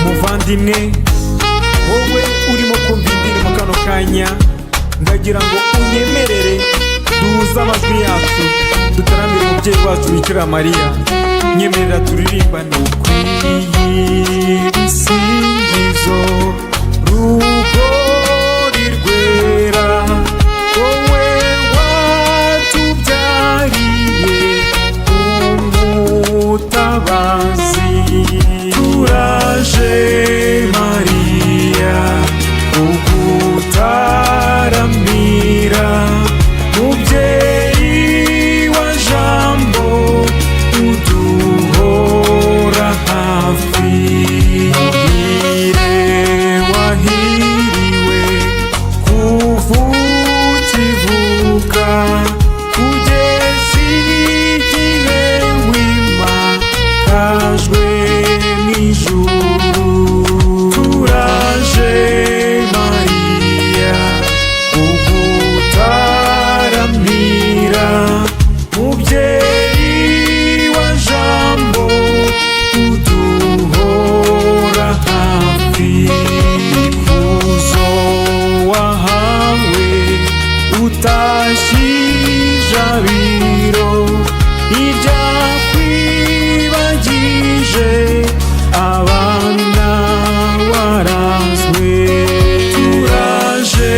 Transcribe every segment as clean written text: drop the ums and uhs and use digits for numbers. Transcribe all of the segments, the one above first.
muvandimwe wowe urimo kumva indirimbo kano kanya, ndagira ngo unyemerere duhuze amajwi yacu dutaramire umubyeyi wacu Bikira Mariya. Nyemerera turirimbane. Ukwiye ibisingizo rugori rwera, wowe watubyariye umutabazi. Turaje Mariya kugutaramira, mubyeyi wa Jambo uduhora hafi. Muhire wahiriwe kuva ukivuka kugeza igihe wimakajwe mw'ijuru. Turaje Mariya kugutaramira, mubyeyi wa Jambo uduhora hafi. Ikuzo wahawe utashye ijabiro, iryakwibagije abana warazwe. Turaje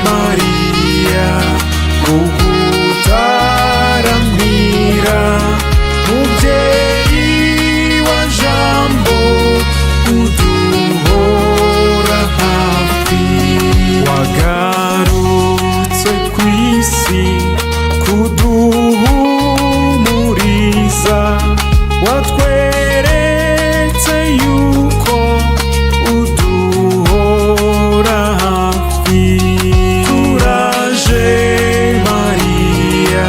Mariya kugutaramira, mubyeyi wa Jambo uduhora hafi. Wagarutse kw'isi kuduhumuriza, watweretse yuko uduhora hafi. Turaje Mariya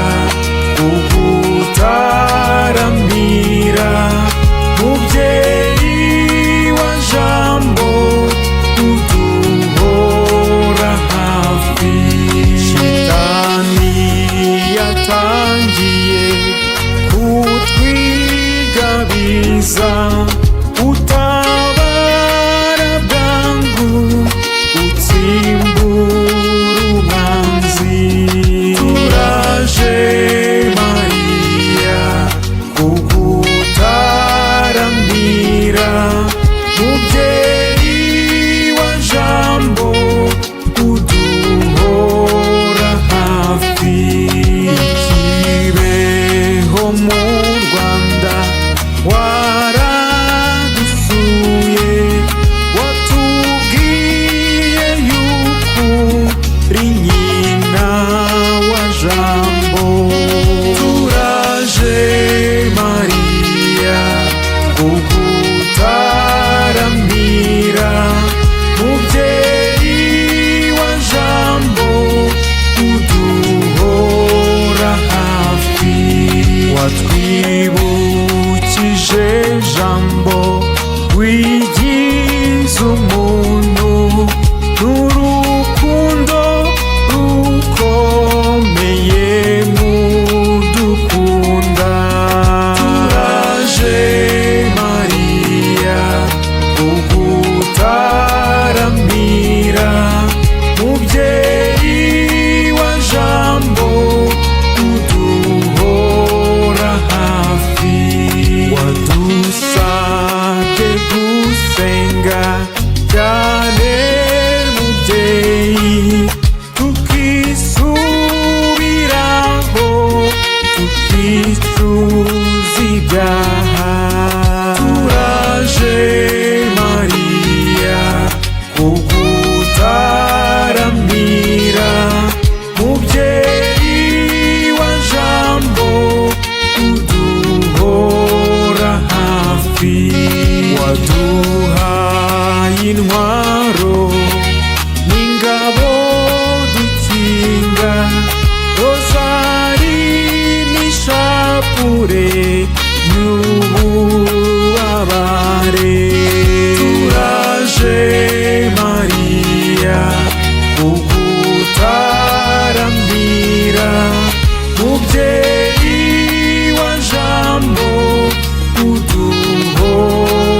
kugutaramira, mubyeyi wa Jambo uduhora hafi. Shitani yatangiye kutwigabiza, utabara bwangu utsimbura umwanzi. Turaje Mariya kugutaramira, mubyeyi wa Jambo uduhora hafi. Kibeho mu Rwanda waradusuye, watubwiye yuko uri nyina wa Jambo. Turaje Mariya kugutaramira, mubyeyi wa Jambo uduhora hafi. Watwibukije Jambo wigize umuntu, n'urukundo rukomeye mudukunda. Turaje Mariya kugutaramira, mubyeyi wa Jambo uduhora hafi. Wadusabye gusenga cyane mubyeyi, tukisubiraho tukicuza ibyaha. Turaje Mariya kugutaramira, mubyeyi wa Jambo uduhora hafi. Waduhaye intwaro n'ingabo dukinga, rozari n'ishapure n'ububabare. Turaje Mariya kugutaramira, mubyeyi wa Jambo uduhora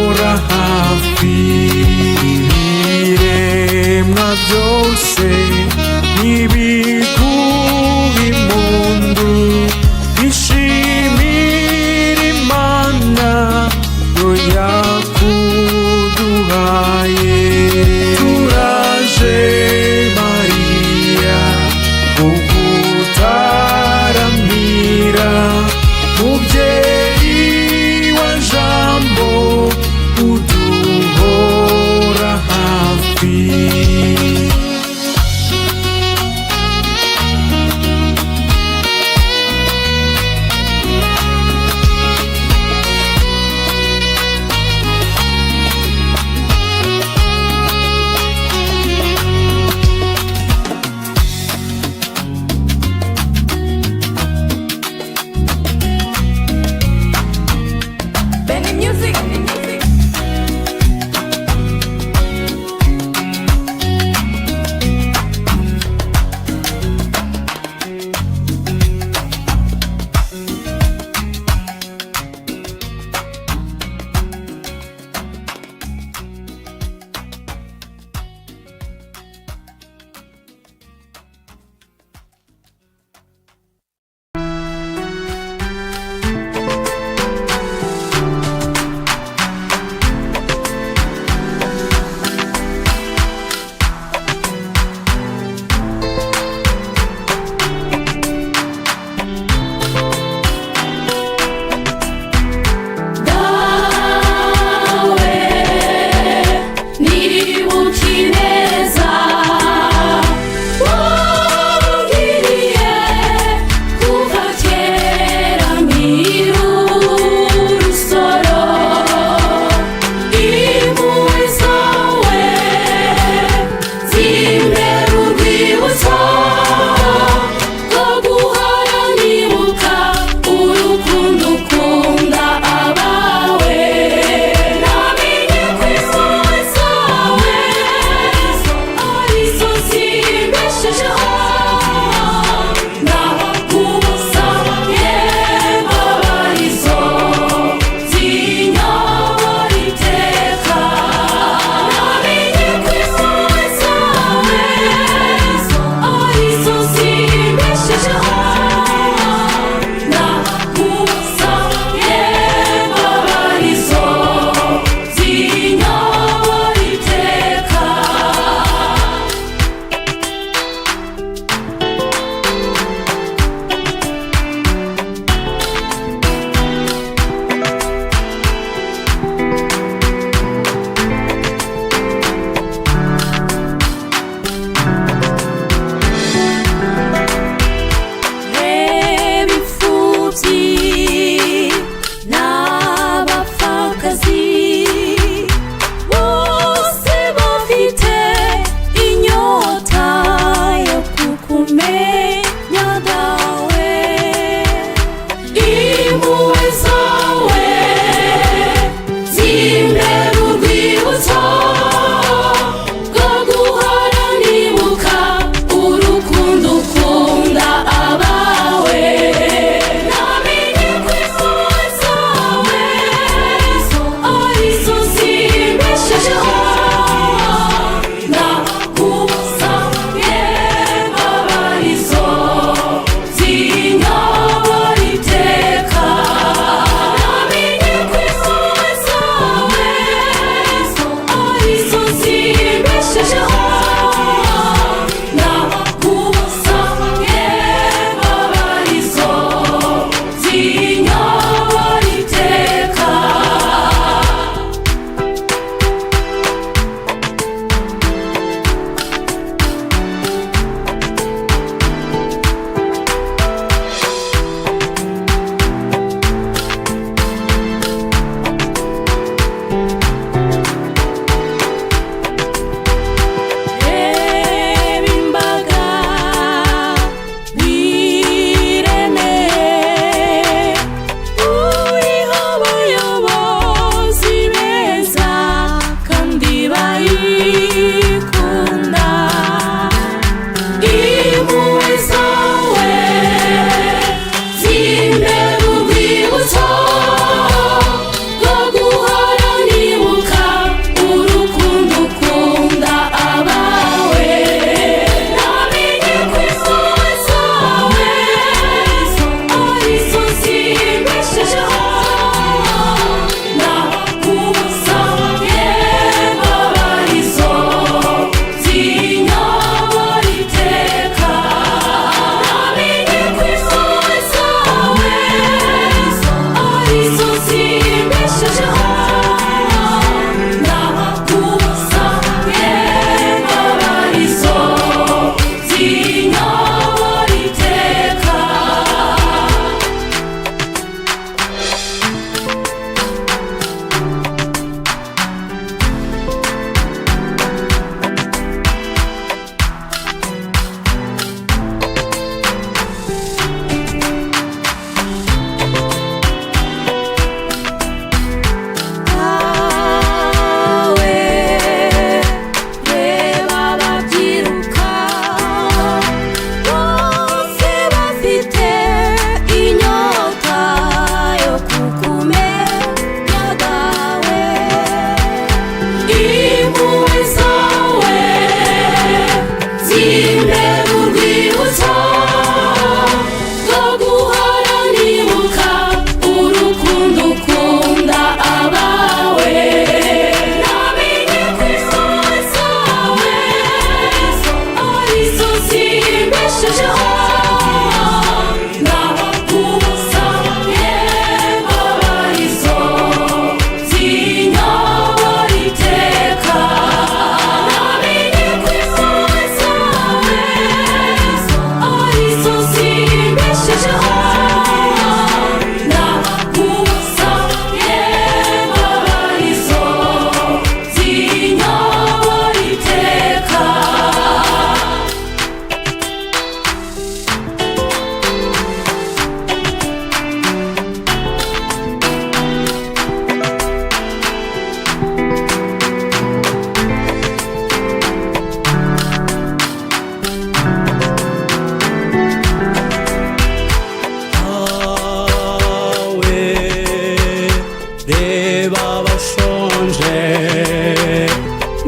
babashonje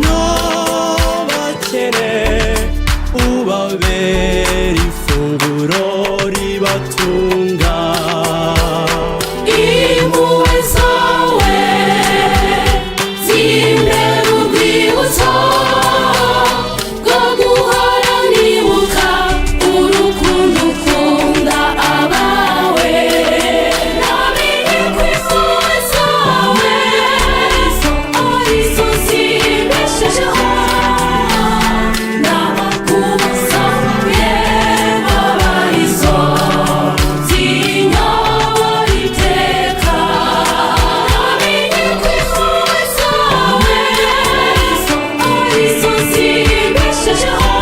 n'abakene ubabera ifunguro ribatunga. Impuhwe zawe zimbere urwibutso rwo guhora nibuka urukundo ukunda abawe. Namenye ko impuhwe zawe arizo zimbeshejeho, nabakumusabye baba arizo zinyobora iteka. Namenye ko impuhwe zawe arizo zimbeshejeho,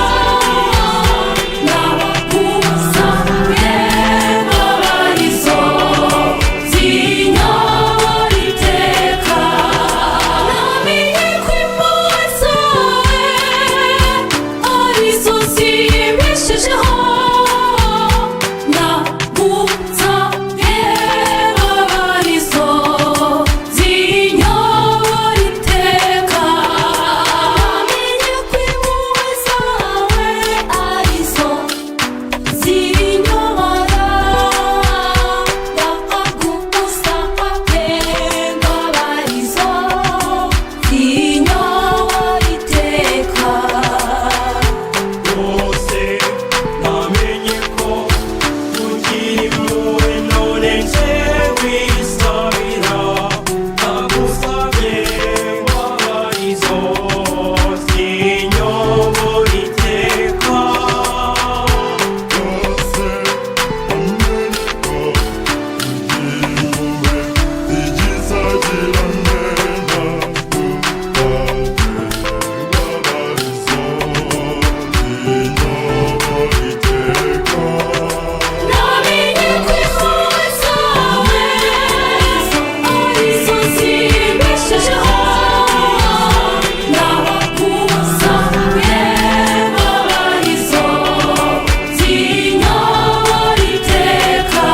nabakumusabye baba arizo zinyobora iteka. Namenye ko impuhwe zawe arizo zimbeshejeho, nagusabye baba arizo zinyobora iteka. Namenye ko impuhwe zawe arizo zinyobora, nagusabye baba arizo zinyobora iteka. Bose namenye ko ugira impuhwe none nje wisabira, nagusabye baba arizo zinyobora iteka. Namenye ko impuhwe zawe arizo zimbeshejeho, nabakumusabye baba arizo zinyobora iteka.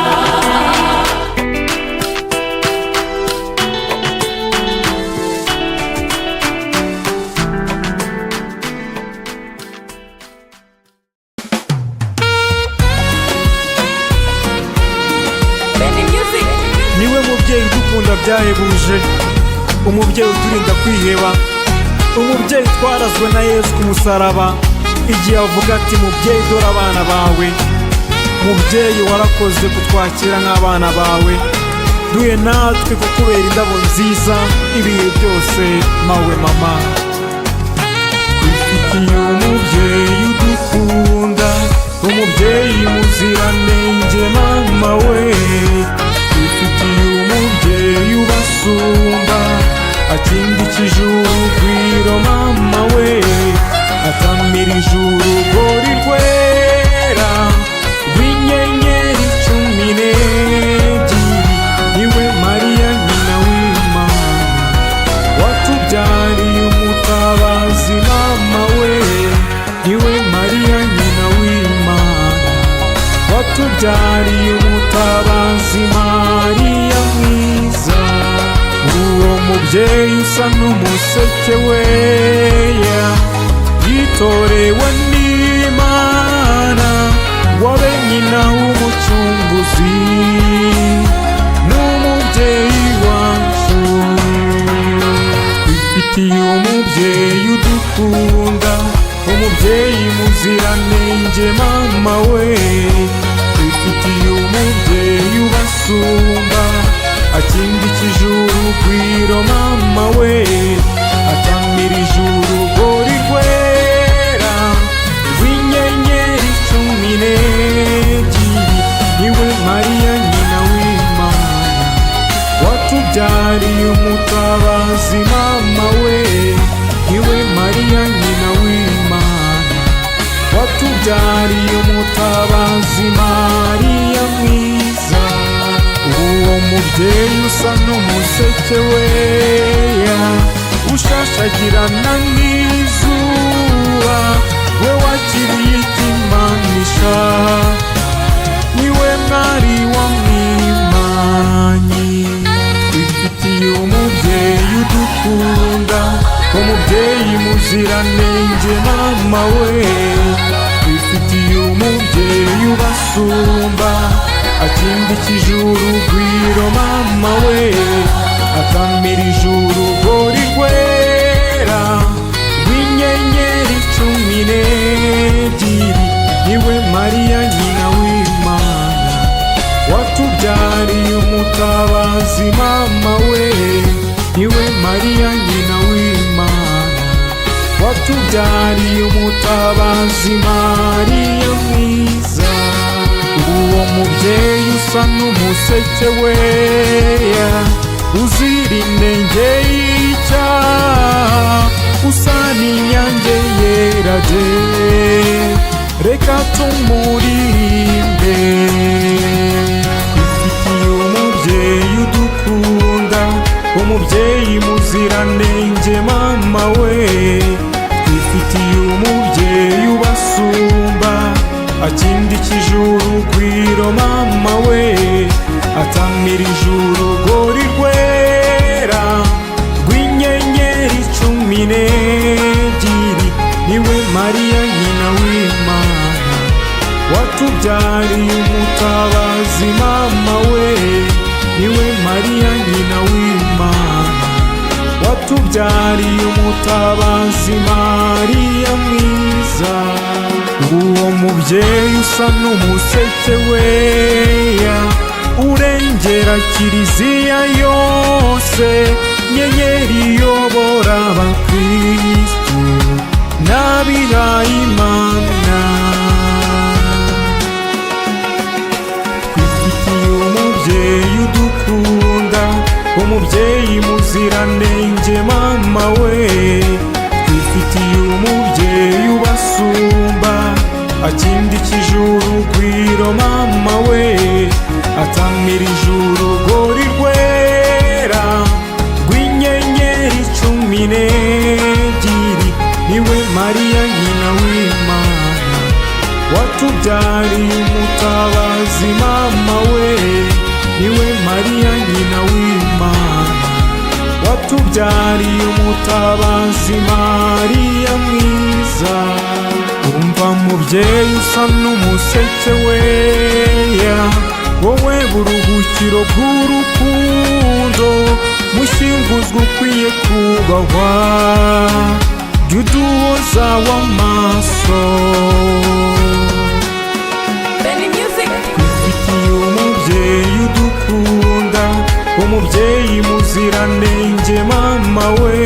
niwe mubyeyi udukunda byahebuje, umubyeyi uturinda kwiheba, umubyeyi twarazwe na Yesu ku musaraba, igihe avuga ati mubyeyi dore abana bawe. Mubyeyi warakoze kutwakira nk'abana bawe, duhe natwe kukubera indabo nziza ibihe byose mawe mama. Twifitiye umubyeyi udukunda, umubyeyi muziranenge mama we. Twifitiye umubyeyi ubasumba, akindikije urugwiro mama we, atamirije urugori rwera rw'inyenyeri 12. Niwe Mariya nyina w'Imana, watubyariye umutabazi mama we. Niwe Mariya nyina w'Imana, watubyariye umutabazi Mariya mwiza. Uwo mubyeyi usa n'umuseke weya, yitorewe n'Imana ngo abe nyina w'umucunguzi, n'umubyeyi wacu. Twifitiye umubyeyi udukunda, umubyeyi muziranenge mama we. Twifitiye umubyeyi ubasumba, akindikije urugwiro mama we, atamirije urugori rwera rw'inyenyeri 12. Niwe Mariya nyina w'Imana, watubyariye umutabazi mama we. Niwe Mariya nyina w'Imana, watubyariye umutabazi Mariya mwiza. Uwo mubyeyi usa n'umuseke weya, ushashagirana n'izuba, we wakiriye ikimanisha, niwe mwari wamwimanyi. Twifitiye udukunda, umubyeyi muziranenge mama we, twifitiye umubyeyi ubasumba, akindikije urugwiro mama we, atamirije urugori rwera rw'inyenyeri 12, niwe Mariya nyina w'Imana, watubyariye umutabazi mama we, niwe Mariya nyina w'Imana, watubyariye umutabazi Mariya mwiza. Uwo mubyeyi usa n'umuseke weya, uzira inenge y'icyaha, usa n'inyange yera de, reka tumurimbe. Twifitiye umubyeyi udukunda, umubyeyi muziranenge mama we, twifitiye umubyeyi ubasumba, akindikije urugwiro mama we, atamirije urugori rwera rw'inyenyeri 12, niwe Mariya nyina w'Imana, watubyariye umutabazi mama we, niwe Mariya nyina w'Imana, watubyariye umutabazi Mariya mwiza. Uwo mubyeyi usa n'umuseke weya, urengera kiliziya yose, nyenyeri iyobora abakristu n'abihayimana. Twifitiye umubyeyi udukunda, umubyeyi muziranenge mama we, twifitiye umubyeyi ubasumba, akindikije urugwiro mama we, atamirije urugori rwera rw'inyenyeri 12, niwe Mariya nyina w'Imana, watubyariye umutabazi mama we, niwe Mariya nyina w'Imana, watubyariye umutabazi Mariya mwiza. Umva mubyeyi usa n'umuseke weya, wowe buruhukiro bw'urukundo, mushyinguzwa ukwiye kubahwa, jya uduhoza w'amaso. Twifitiye umubyeyi udukunda, umubyeyi muziranenge mama we,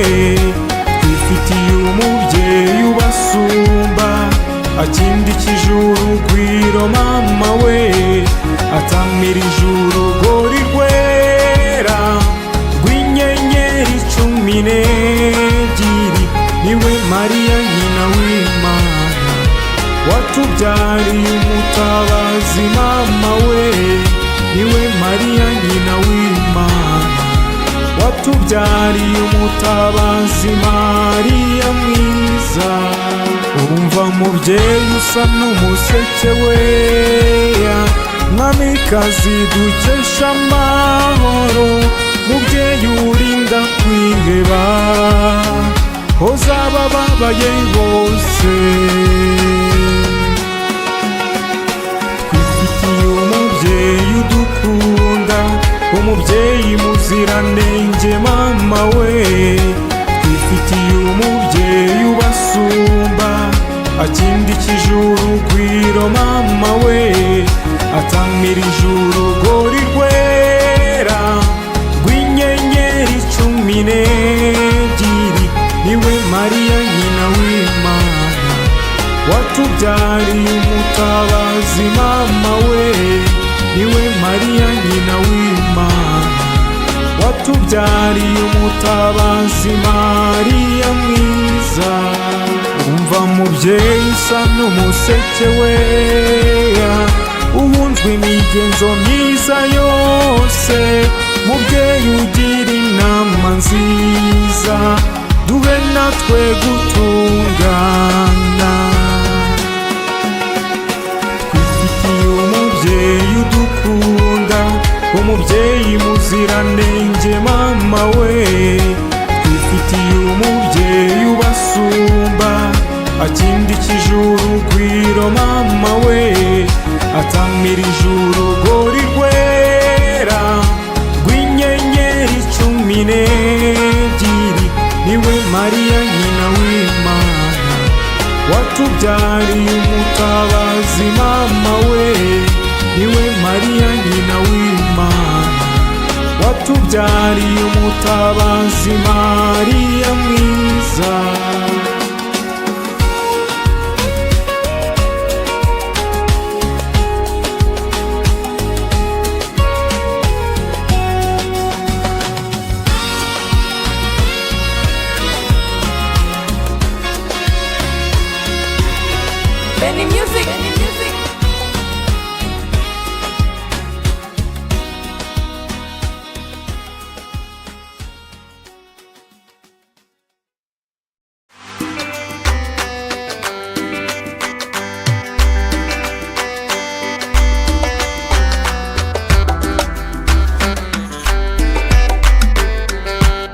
twifitiye umubyeyi ubasumba, akindikije urugwiro mama we, atamirije urugori rwera rw'inyenyeri 12, niwe Mariya nyina w'Imana, watubyariye umutabazi mama we, niwe Mariya nyina w'Imana, watubyariye umutabazi Mariya mwiza. Urumva mubyeyi usa n'umuseke weya, mwamikazi dukesha amahoro, mubyeyi urinda kwiheba, hoza abababaye bose. Twifitiye umubyeyi udukunda, umubyeyi muziranenge mama we, twifitiye umubyeyi ubasumba, akindikije urugwiro mama we, atamirije urugori rwera rw'inyenyeri 12, niwe Mariya nyina w'Imana, watubyariye umutabazi mama we, niwe Mariya nyina w'Imana, watubyariye umutabazi Mariya mwiza. Umva mubyeyi usa n'umuseke weya, uhunzwe imigenzo myiza yose, mubyeyi ugira inama nziza, duhe natwe gutungana. Twifitiye umubyeyi udukunda, umubyeyi muziranenge mama we, akindikije urugwiro mama we, atamira ijuru rugori rwera rw'inyenyeri 12. Niwe Mariya nyina w'Imana, watubyariye umutabazi mama we. Niwe Mariya nyina w'Imana, watubyariye umutabazi Mariya mwiza. Benny Music.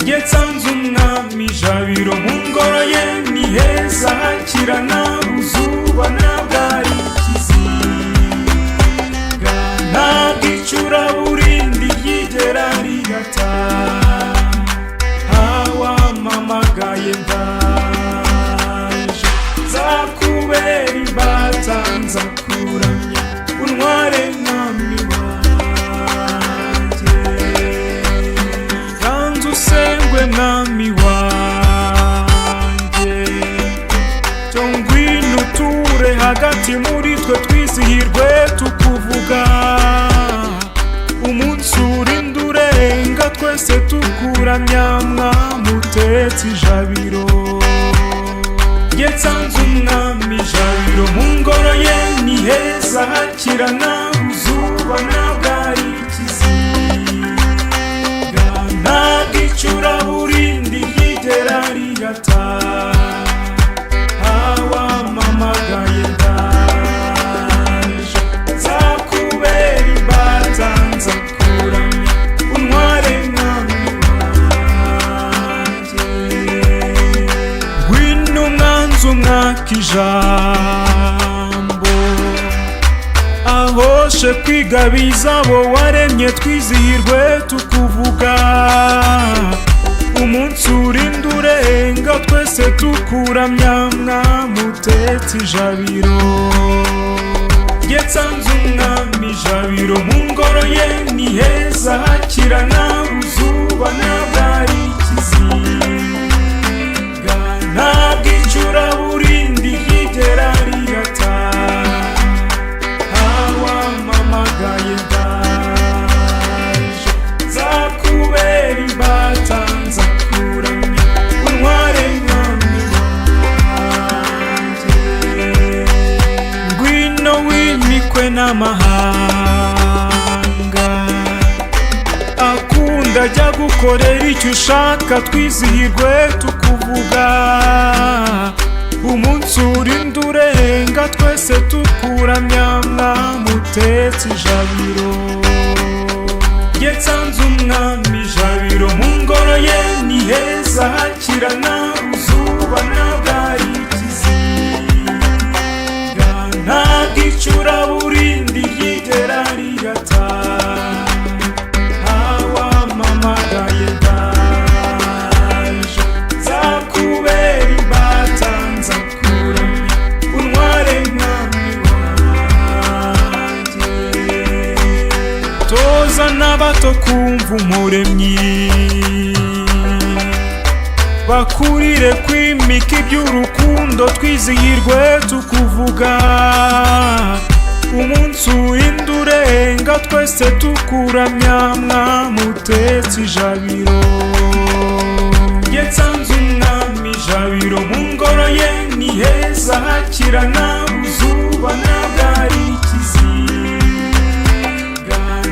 Nsanze umwami Jabiro mu ngoro ye, ni heza hakirana uzuba nabwari ikiziga, ntabwo icuraburindi ryigera rigata. Hawamamagaye ndaje, nzakubera imbata nzakuramya, untware mwami wanjye. Kanzu usengwe mwami wanjye, cyo ngwino uture hagati muri twe, twizihirwe tukuvuga. Umunsi urinda urenga, twese tukuramya mwami utetse ijabiro. Nsanze umwami Jabiro mu ngoro ye, ni heza hakirana uzuba nabwari ikiziga, ntabwo icuraburindi ryigera rigata. Hawamamagaye ndaje, nzakubera imbata nzakuramya, untware mwami wanjye. Ngwino mwanzi umwaka ijambo, ahoshe kwigabiza abo waremye, twizihirwe tukuvuga. Umunsi urinda urenga, twese tukuramya mwami utetse ijabiro. Nsanze umwami Jabiro mu ngoro ye, ni heza hakirana uzuba nabwari ikiziga, ntabwo icuraburindi ryigera rigata. Hawamamagaye ndaje, nzakubera imbata nzakuramya, untware mwami wanjye. Ngwino wimikwe n'amahanga, akunda ajya gukorera icyo ushaka, twizihirwe tukuvuga. Umunsi urinda urenga, twese tukuramya mwami utetse ijabiro. Nsanze umwami Jabiro mu ngoro ye, ni heza hakirana uzuba nabwari ikiziga, ntabwo icuraburindi ryigera rigata. Hawamamagaye ndaje, nzakubera imbata nzakuramya, untware mwami wanjye. Toza n'abato kumva umuremyi, bakurire kwimika iby'urukundo, twizihirwe tukuvuga. Umunsi urinda urenga, twese tukuramya mwami utetse ijabiro. Nsanze umwami Jabiro mu ngoro ye, ni heza hakirana uzuba nabwari ikiziga,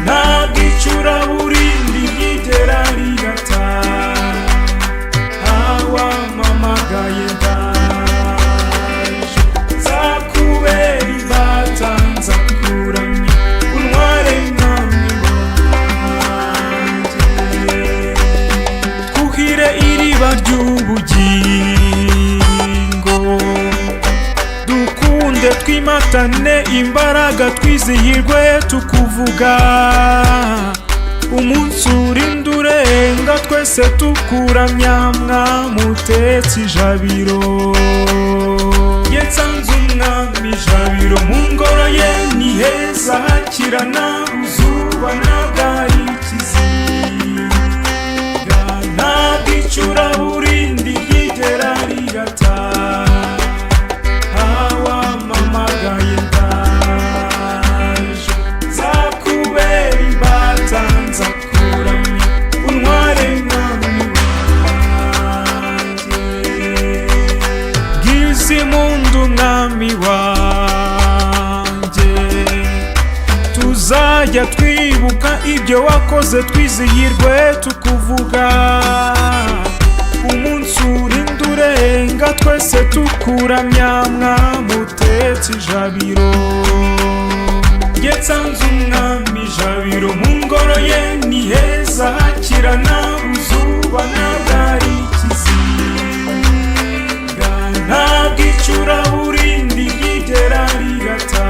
ntabwo icuraburindi ryigera rigata. Hawamamagaye ndaje, nzakubera imbata nzakuramya, untware mwami wanjye. Twuhire iriba ry'ubugingo, twimatane imbaraga twizihirwe tukuvuga umunsi urinda urenga twese tukuramya mwamutetse ijabiro yetsanze umwami ijabiro mu ngoro ye ni heza hakirana uzuba nabwari ikiziga ntabwo icuraburindi ryigera rigata hawamamagaye ndaje nzakubera imbata nzakuramya untware mwami wanjye bwiza impundu mwami wanjye tuzajya twibuka ibyo wakoze twizihirwe tukuvuga umunsi urinda urenga twese tukuramya mwamutetse ijabiro yetsanze umwami ijabiro mu ngoro ye ni heza hakirana uzuba nabwari ikiziga ntabwo icuraburindi ryigera rigata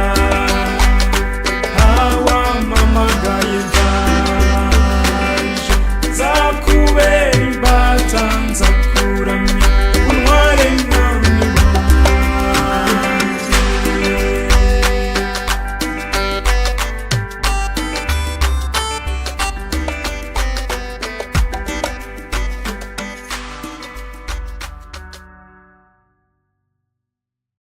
hawamamagaye ndaje nzakubera imbata nzakuramya